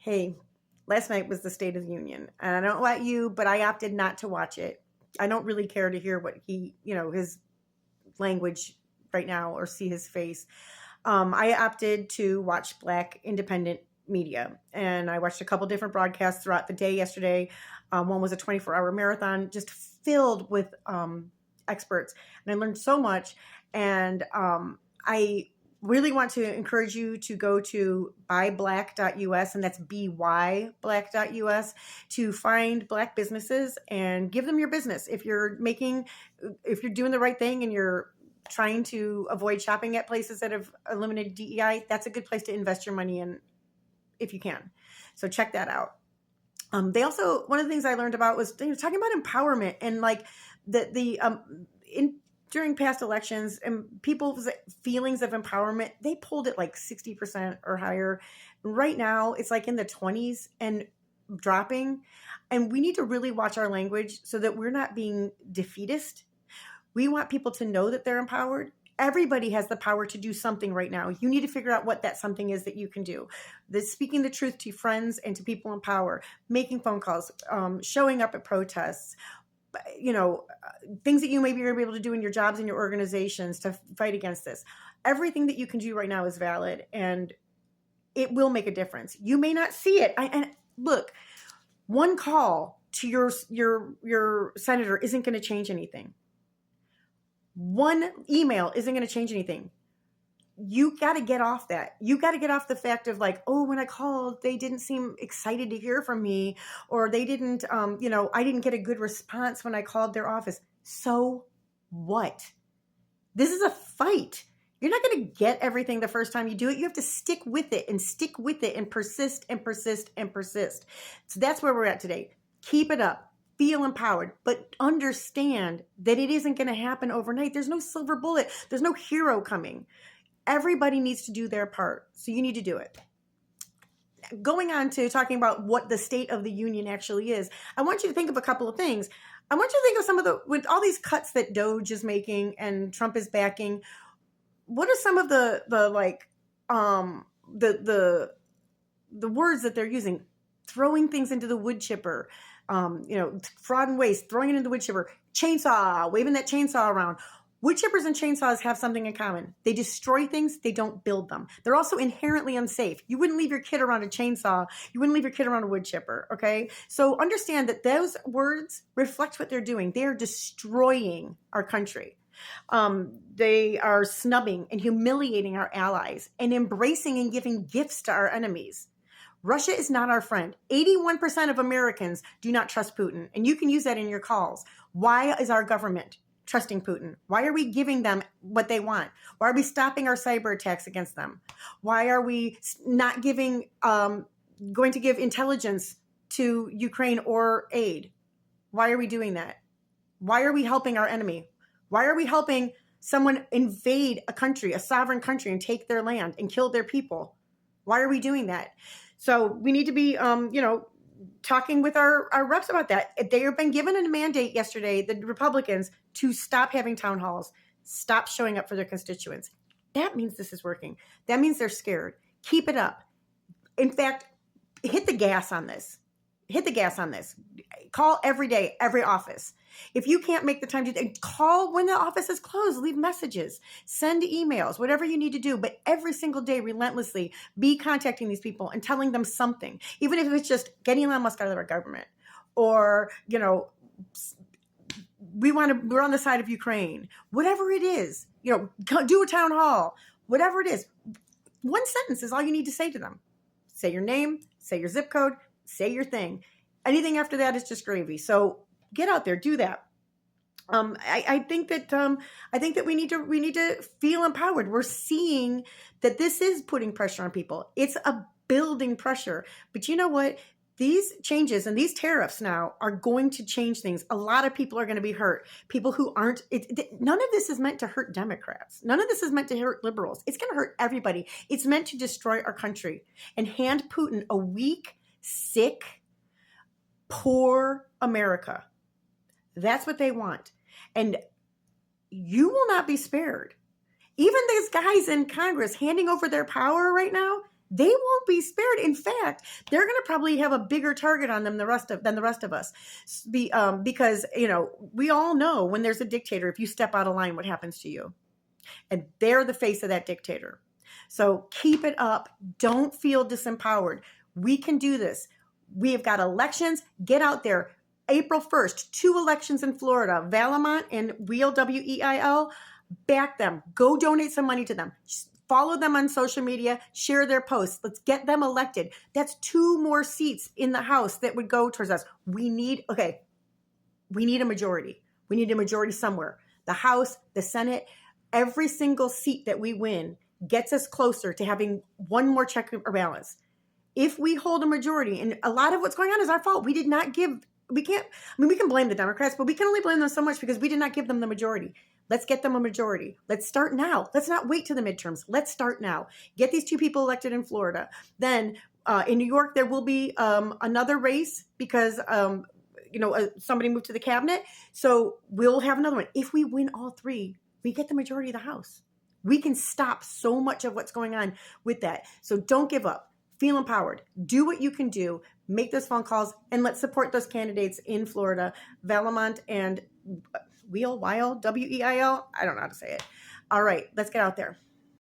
Hey, last night was the State of the Union, and I don't know about you, but I opted not to watch it. I don't really care to hear what his language right now or see his face. I opted to watch Black independent media, and I watched a couple different broadcasts throughout the day yesterday. One was a 24-hour marathon, just filled with experts, and I learned so much. And I really want to encourage you to go to buyblack.us, and that's byblack.us, to find Black businesses and give them your business. If you're doing the right thing and you're trying to avoid shopping at places that have eliminated DEI, that's a good place to invest your money in if you can. So check that out. They also, one of the things I learned about was talking about empowerment and like during past elections and people's feelings of empowerment, they pulled it like 60% or higher. Right now, it's like in the 20s and dropping. And we need to really watch our language so that we're not being defeatist. We want people to know that they're empowered. Everybody has the power to do something right now. You need to figure out what that something is that you can do. Speaking the truth to friends and to people in power, making phone calls, showing up at protests, things that you maybe are able to do in your jobs and your organizations to fight against this. Everything that you can do right now is valid, and it will make a difference. You may not see it. And look, one call to your senator isn't going to change anything. One email isn't going to change anything. You got to get off that. You got to get off the fact of like, oh, when I called, they didn't seem excited to hear from me, or they didn't, I didn't get a good response when I called their office. So what? This is a fight. You're not going to get everything the first time you do it. You have to stick with it and persist and persist and persist. So that's where we're at today. Keep it up. Feel empowered, but understand that it isn't going to happen overnight. There's no silver bullet. There's no hero coming. Everybody needs to do their part. So you need to do it. Going on to talking about what the State of the Union actually is, I want you to think of a couple of things. I want you to think of some of with all these cuts that Doge is making and Trump is backing. What are some of the words that they're using? Throwing things into the wood chipper, fraud and waste, throwing it into the wood chipper, chainsaw, waving that chainsaw around. Wood chippers and chainsaws have something in common. They destroy things. They don't build them. They're also inherently unsafe. You wouldn't leave your kid around a chainsaw. You wouldn't leave your kid around a wood chipper. Okay. So understand that those words reflect what they're doing. They are destroying our country. They are snubbing and humiliating our allies and embracing and giving gifts to our enemies. Russia is not our friend. 81% of Americans do not trust Putin, and you can use that in your calls. Why is our government trusting Putin? Why are we giving them what they want? Why are we stopping our cyber attacks against them? Why are we not going to give intelligence to Ukraine or aid? Why are we doing that? Why are we helping our enemy? Why are we helping someone invade a country, a sovereign country, and take their land and kill their people? Why are we doing that? So we need to be, talking with our reps about that. They have been given a mandate yesterday, the Republicans, to stop having town halls, stop showing up for their constituents. That means this is working. That means they're scared. Keep it up. In fact, hit the gas on this. Hit the gas on this. Call every day, every office. If you can't make the time to call when the office is closed, leave messages, send emails, whatever you need to do. But every single day, relentlessly, be contacting these people and telling them something, even if it's just getting Elon Musk out of our government, or, we're on the side of Ukraine, whatever it is, do a town hall, whatever it is. One sentence is all you need to say to them. Say your name, say your zip code, say your thing. Anything after that is just gravy. So get out there, do that. I think that we need to feel empowered. We're seeing that this is putting pressure on people. It's a building pressure. But you know what? These changes and these tariffs now are going to change things. A lot of people are going to be hurt. People who aren't, none of this is meant to hurt Democrats. None of this is meant to hurt liberals. It's going to hurt everybody. It's meant to destroy our country and hand Putin a weak, sick, poor America. That's what they want. And you will not be spared. Even these guys in Congress handing over their power right now, they won't be spared. In fact, they're going to probably have a bigger target on them than the rest of us. Because, we all know when there's a dictator, if you step out of line, what happens to you? And they're the face of that dictator. So keep it up. Don't feel disempowered. We can do this. We have got elections. Get out there. April 1st, 2 elections in Florida, Valimont and Weil, Weil. Back them. Go donate some money to them. Follow them on social media. Share their posts. Let's get them elected. That's 2 more seats in the House that would go towards us. We need a majority. We need a majority somewhere. The House, the Senate, every single seat that we win gets us closer to having one more check or balance. If we hold a majority, and a lot of what's going on is our fault. We did not give, we can blame the Democrats, but we can only blame them so much because we did not give them the majority. Let's get them a majority. Let's start now. Let's not wait to the midterms. Let's start now. Get these 2 people elected in Florida. Then in New York, there will be another race because, somebody moved to the cabinet. So we'll have another one. If we win all 3, we get the majority of the House. We can stop so much of what's going on with that. So don't give up. Feel empowered. Do what you can do. Make those phone calls, and let's support those candidates in Florida, Valimont and Weil, Weil. I don't know how to say it. All right, let's get out there.